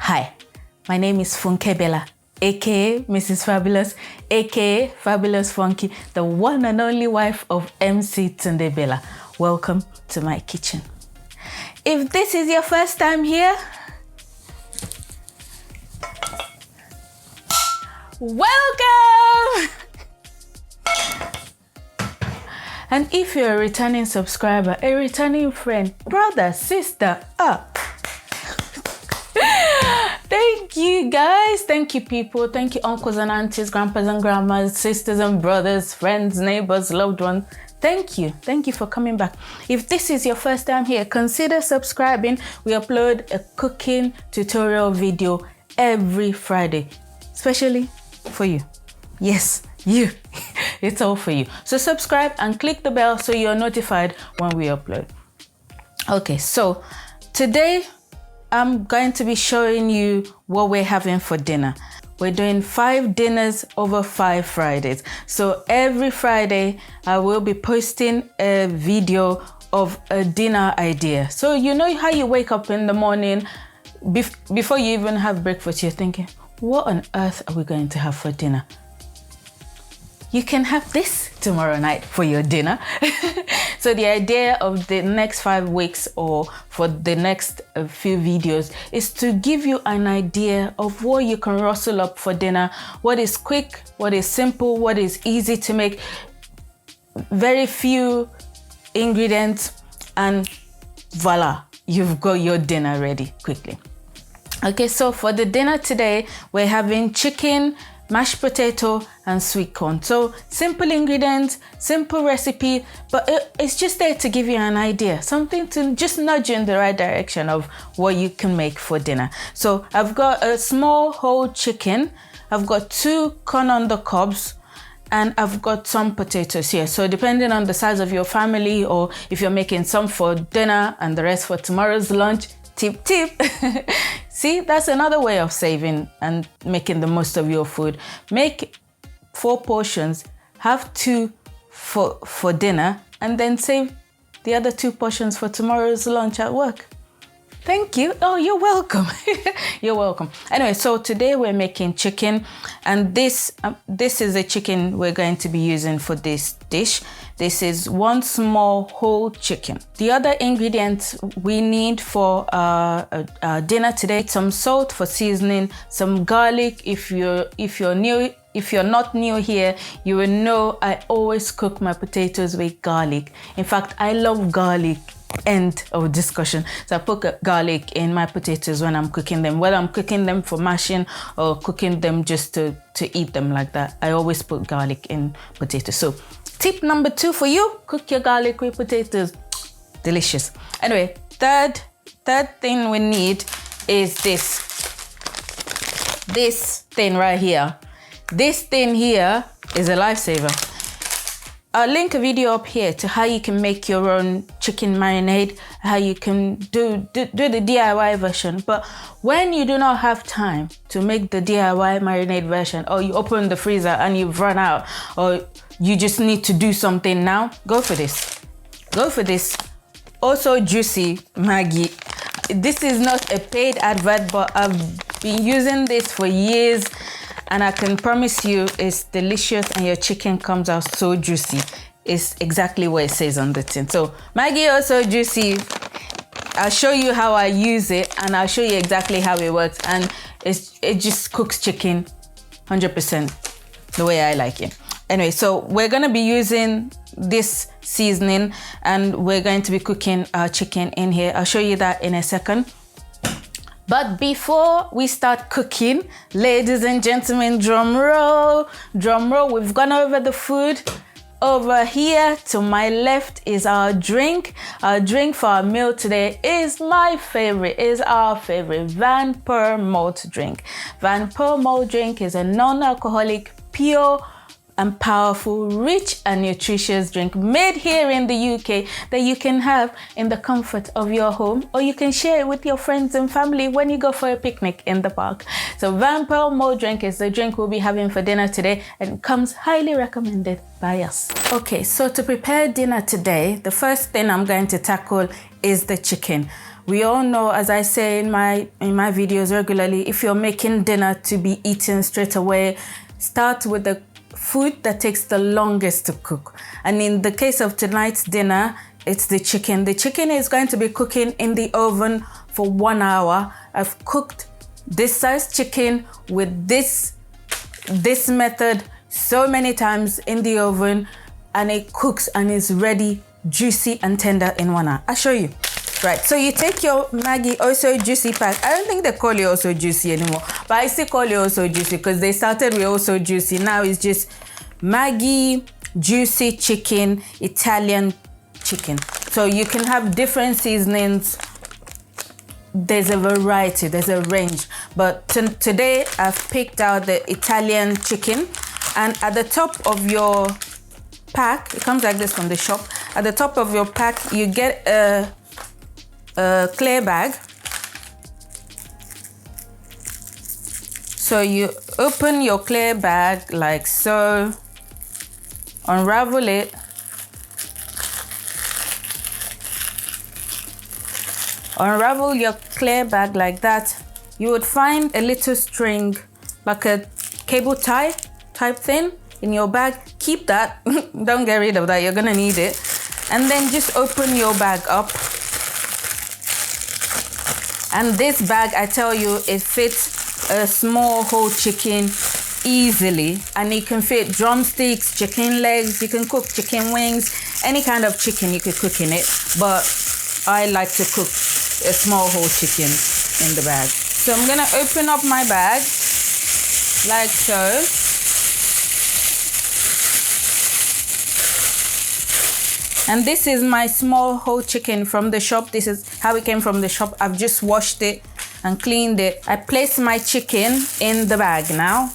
Hi, my name is Funke Bella, aka Mrs. Fabulous, aka Fabulous Funke, the one and only wife of MC Tunde Bella. Welcome to my kitchen. If this is your first time here, welcome! And if you're a returning subscriber, a returning friend, brother, sister, thank you guys, thank you people, thank you uncles and aunties, grandpas and grandmas, sisters and brothers, friends, neighbors, loved ones. Thank you for coming back. If this is your first time here, consider subscribing. We upload a cooking tutorial video every Friday, especially for you. Yes, you. It's all for you. So subscribe and click the bell so you're notified when we upload. Okay, so today I'm going to be showing you what we're having for dinner. We're doing 5 dinners over 5 Fridays. So every Friday, I will be posting a video of a dinner idea. So you know how you wake up in the morning, before you even have breakfast, you're thinking, what on earth are we going to have for dinner? You can have this tomorrow night for your dinner. So the idea of the next 5 weeks or for the next few videos is to give you an idea of what you can rustle up for dinner, what is quick, what is simple, what is easy to make, very few ingredients, and voila, you've got your dinner ready quickly. Okay, so for the dinner today, we're having chicken, mashed potato, and sweet corn. So simple ingredients, simple recipe, but it's just there to give you an idea, something to just nudge you in the right direction of what you can make for dinner. So I've got a small whole chicken, I've got 2 corn on the cobs, and I've got some potatoes here. So depending on the size of your family, or if you're making some for dinner and the rest for tomorrow's lunch, tip. See, that's another way of saving and making the most of your food. Make 4 portions, have 2 for dinner, and then save the other 2 portions for tomorrow's lunch at work. Thank you. Oh, you're welcome. You're welcome. Anyway, so today we're making chicken, and this is the chicken we're going to be using for this dish. This is 1 small whole chicken. The other ingredients we need for dinner today: some salt for seasoning, some garlic. If you're not new here, you will know I always cook my potatoes with garlic. In fact, I love garlic. End of discussion. So I put garlic in my potatoes when I'm cooking them, whether I'm cooking them for mashing or cooking them just to eat them like that. I always put garlic in potatoes. So tip number 2 for you: cook your garlic with potatoes. Delicious. Anyway, third thing we need is this thing right here. This thing here is a lifesaver. I'll link a video up here to how you can make your own chicken marinade, how you can do the DIY version. But when you do not have time to make the DIY marinade version, or you open the freezer and you've run out, or you just need to do something now, go for this. Go for this. Also juicy Maggi. This is not a paid advert, but I've been using this for years, and I can promise you it's delicious and your chicken comes out so juicy. It's exactly what it says on the tin. So Maggi also juicy. I'll show you how I use it, and I'll show you exactly how it works. And it just cooks chicken 100% the way I like it. Anyway, so we're gonna be using this seasoning, and we're going to be cooking our chicken in here. I'll show you that in a second. But before we start cooking, ladies and gentlemen, drum roll, we've gone over the food. Over here to my left is our drink. Our drink for our meal today is our favorite Van Pearl malt drink. Van Pearl malt drink is a non-alcoholic, pure and powerful, rich and nutritious drink made here in the UK that you can have in the comfort of your home, or you can share it with your friends and family when you go for a picnic in the park. So Van Pearl malt drink is the drink we'll be having for dinner today, and comes highly recommended by us. Okay, so to prepare dinner today, the first thing I'm going to tackle is the chicken. We all know, as I say in my videos regularly, if you're making dinner to be eaten straight away, start with the food that takes the longest to cook. And in the case of tonight's dinner, it's the chicken. The chicken is going to be cooking in the oven for 1 hour. I've cooked this size chicken with this method so many times in the oven, and it cooks and is ready, juicy and tender in 1 hour. I'll show you. Right, so you take your Maggi Oh So Juicy pack. I don't think they call it Oh So Juicy anymore, but I still call it Oh So Juicy because they started with Oh So Juicy. Now it's just Maggi Juicy Chicken, Italian chicken. So you can have different seasonings. There's a variety, there's a range. But today I've picked out the Italian chicken, and at the top of your pack, it comes like this from the shop. At the top of your pack, you get a clear bag. So you open your clear bag like so, unravel it, unravel your clear bag like that. You would find a little string, like a cable tie type thing in your bag. Keep that, don't get rid of that, you're gonna need it. And then just open your bag up. And this bag, I tell you, it fits a small whole chicken easily. And it can fit drumsticks, chicken legs, you can cook chicken wings, any kind of chicken you could cook in it. But I like to cook a small whole chicken in the bag. So I'm gonna open up my bag like so. And this is my small whole chicken from the shop. This is how it came from the shop. I've just washed it and cleaned it. I place my chicken in the bag now.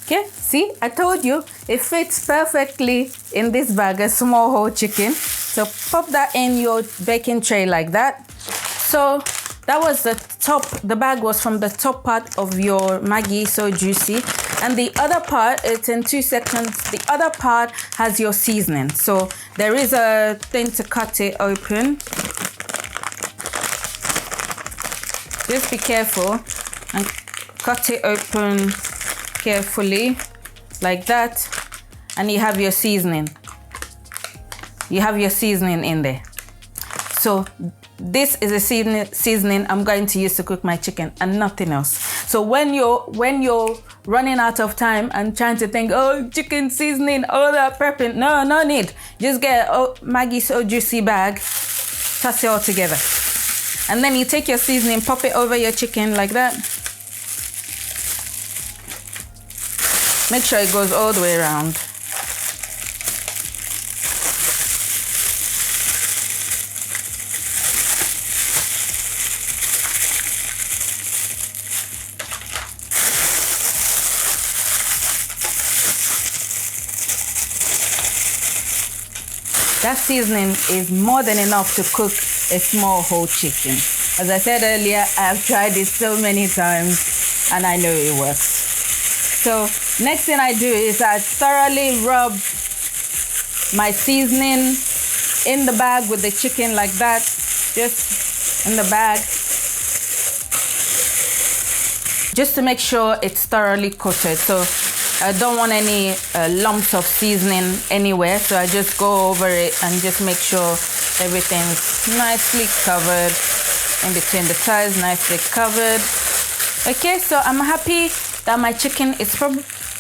Okay, see, I told you it fits perfectly in this bag, a small whole chicken. So pop that in your baking tray like that. So that was the top, the bag was from the top part of your Maggi So Juicy. And the other part, it's in 2 sections. The other part has your seasoning. So there is a thing to cut it open. Just be careful and cut it open carefully like that, and you have your seasoning. You have your seasoning in there. So this is a seasoning I'm going to use to cook my chicken and nothing else. So when you're running out of time and trying to think, oh, chicken seasoning, all that prepping, no need. Just get a Maggi So Juicy bag, toss it all together, and then you take your seasoning, pop it over your chicken like that. Make sure it goes all the way around. That seasoning is more than enough to cook a small whole chicken. As I said earlier, I've tried it so many times and I know it works. So next thing I do is I thoroughly rub my seasoning in the bag with the chicken like that, just in the bag, just to make sure it's thoroughly coated. So I don't want any lumps of seasoning anywhere, so I just go over it and just make sure everything's nicely covered in between the sides, nicely covered. Okay, so I'm happy that my chicken is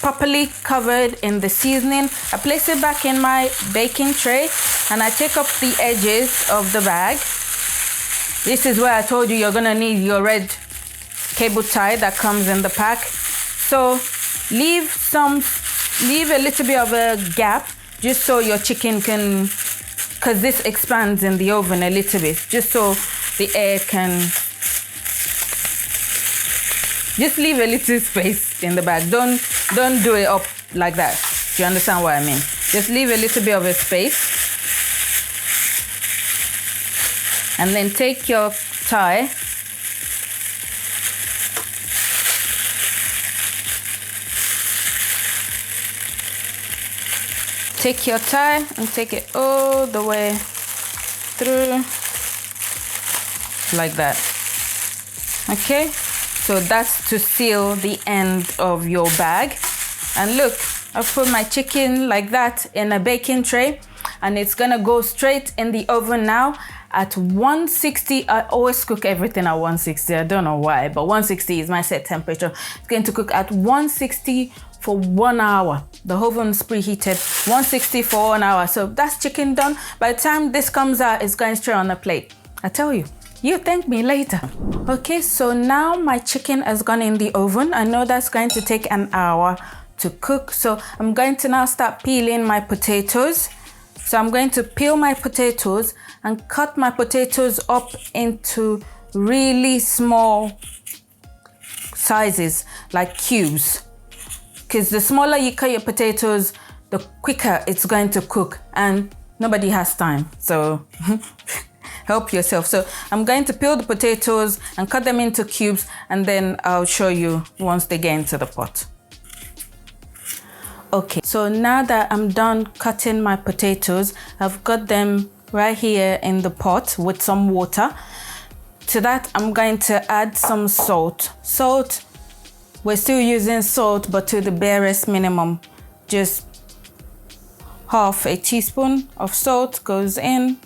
properly covered in the seasoning. I place it back in my baking tray and I take up the edges of the bag. This is where I told you you're gonna need your red cable tie that comes in the pack. So leave a little bit of a gap just so your chicken can, because this expands in the oven a little bit, just so the air can, just leave a little space in the bag. Don't do it up like that. Do you understand what I mean? Just leave a little bit of a space. And then take your thigh. Take your thigh and take it all the way through like that. Okay, so that's to seal the end of your bag. And look, I've put my chicken like that in a baking tray, and it's gonna go straight in the oven now at 160. I always cook everything at 160. I don't know why, but 160 is my set temperature. It's going to cook at 160 for 1 hour. The oven's preheated. 160 for 1 hour. So that's chicken done. By the time this comes out, it's going straight on the plate. I tell you, you thank me later. Okay, so now my chicken has gone in the oven. I know that's going to take an hour to cook. So I'm going to now start peeling my potatoes. So I'm going to peel my potatoes and cut my potatoes up into really small sizes, like cubes. Because the smaller you cut your potatoes, the quicker it's going to cook, and nobody has time. So help yourself. So I'm going to peel the potatoes and cut them into cubes, and then I'll show you once they get into the pot. Okay, so now that I'm done cutting my potatoes, I've got them right here in the pot with some water. To that, I'm going to add some salt. Salt, we're still using salt, but to the barest minimum. Just half a teaspoon of salt goes in.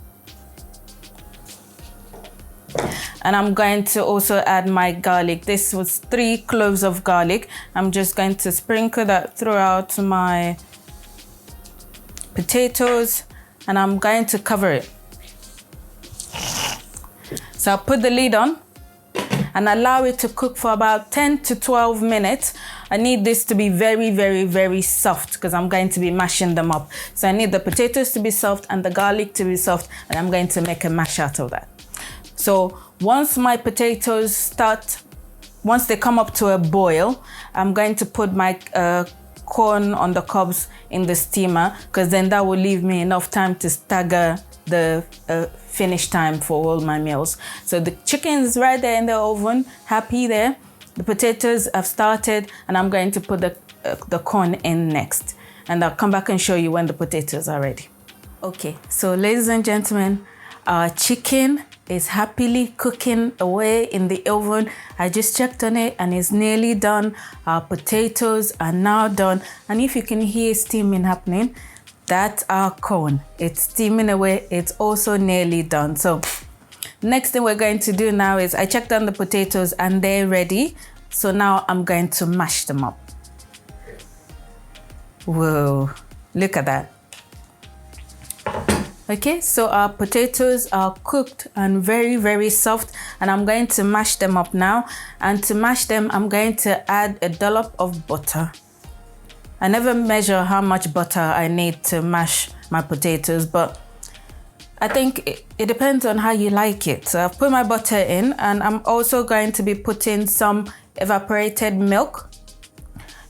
And I'm going to also add my garlic. This was 3 cloves of garlic. I'm just going to sprinkle that throughout my potatoes, and I'm going to cover it. So I'll put the lid on and allow it to cook for about 10 to 12 minutes. I need this to be very, very, very soft because I'm going to be mashing them up. So I need the potatoes to be soft and the garlic to be soft, and I'm going to make a mash out of that. So once my potatoes once they come up to a boil, I'm going to put my corn on the cobs in the steamer, because then that will leave me enough time to stagger the finish time for all my meals. So the chicken's right there in the oven, happy there. The potatoes have started, and I'm going to put the corn in next. And I'll come back and show you when the potatoes are ready. Okay, so ladies and gentlemen, our chicken is happily cooking away in the oven. I just checked on it and it's nearly done. Our potatoes are now done. And if you can hear steaming happening, that's our corn. It's steaming away. It's also nearly done. So next thing we're going to do now is I checked on the potatoes and they're ready. So now I'm going to mash them up. Whoa, look at that. Okay, so our potatoes are cooked and very, very soft, and I'm going to mash them up now. And to mash them, I'm going to add a dollop of butter. I never measure how much butter I need to mash my potatoes, but I think it depends on how you like it. So I've put my butter in, and I'm also going to be putting some evaporated milk.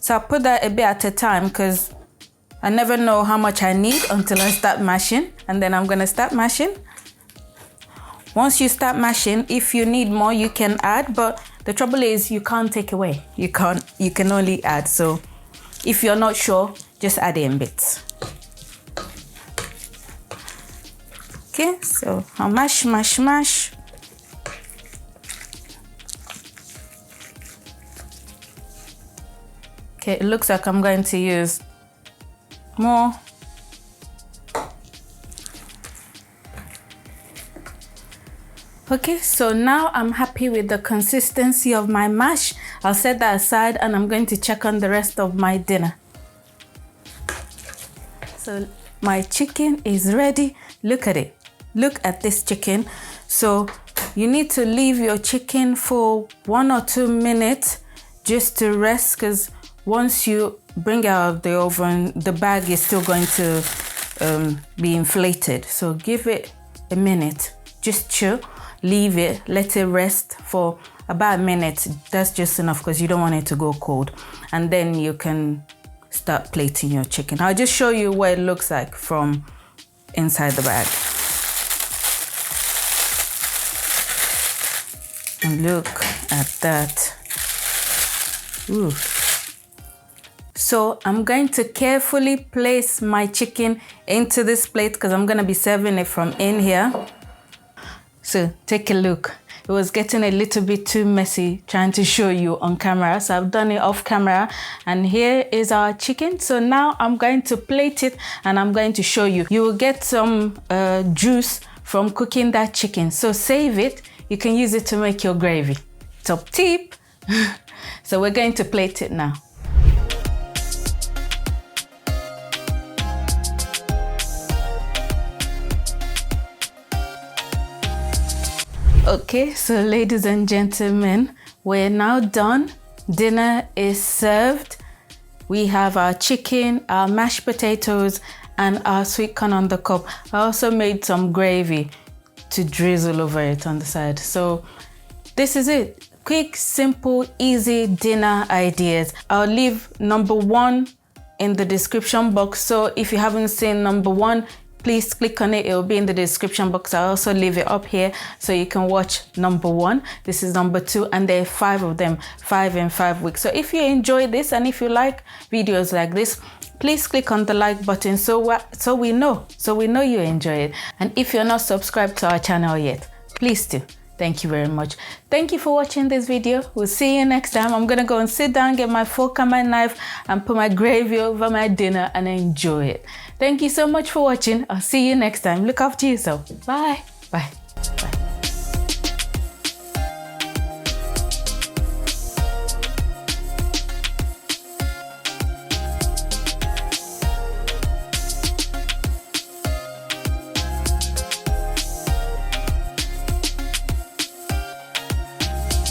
So I'll put that a bit at a time because I never know how much I need until I start mashing, and then I'm gonna start mashing. Once you start mashing, if you need more, you can add, but the trouble is you can't take away. You can only add. So if you're not sure, just add in bits. Okay, so I'll mash, mash, mash. Okay, it looks like I'm going to use more. Okay, so now I'm happy with the consistency of my mash. I'll set that aside and I'm going to check on the rest of my dinner. So my chicken is ready. Look at it. Look at this chicken. So you need to leave your chicken for 1 or 2 minutes just to rest, because once you bring it out of the oven, the bag is still going to be inflated. So give it a minute, just chill, leave it, let it rest for about a minute. That's just enough because you don't want it to go cold. And then you can start plating your chicken. I'll just show you what it looks like from inside the bag. And look at that. Ooh. So I'm going to carefully place my chicken into this plate because I'm going to be serving it from in here. So take a look. It was getting a little bit too messy trying to show you on camera. So I've done it off camera. And here is our chicken. So now I'm going to plate it and I'm going to show you. You will get some juice from cooking that chicken. So save it. You can use it to make your gravy. Top tip. So we're going to plate it now. Okay, so ladies and gentlemen, we're now done. Dinner is served. We have our chicken, our mashed potatoes, and our sweet corn on the cob. I also made some gravy to drizzle over it on the side. So this is it. Quick, simple, easy dinner ideas. I'll leave number 1 in the description box. So if you haven't seen number 1, please click on it. It will be in the description box. I'll also leave it up here so you can watch number 1. This is number 2, and there are 5 of them, 5 in 5 weeks. So if you enjoy this and if you like videos like this, please click on the like button so we know you enjoy it. And if you're not subscribed to our channel yet, please do. Thank you very much. Thank you for watching this video. We'll see you next time. I'm gonna go and sit down, get my fork and my knife, and put my gravy over my dinner and enjoy it. Thank you so much for watching. I'll see you next time. Look after yourself. Bye. Bye.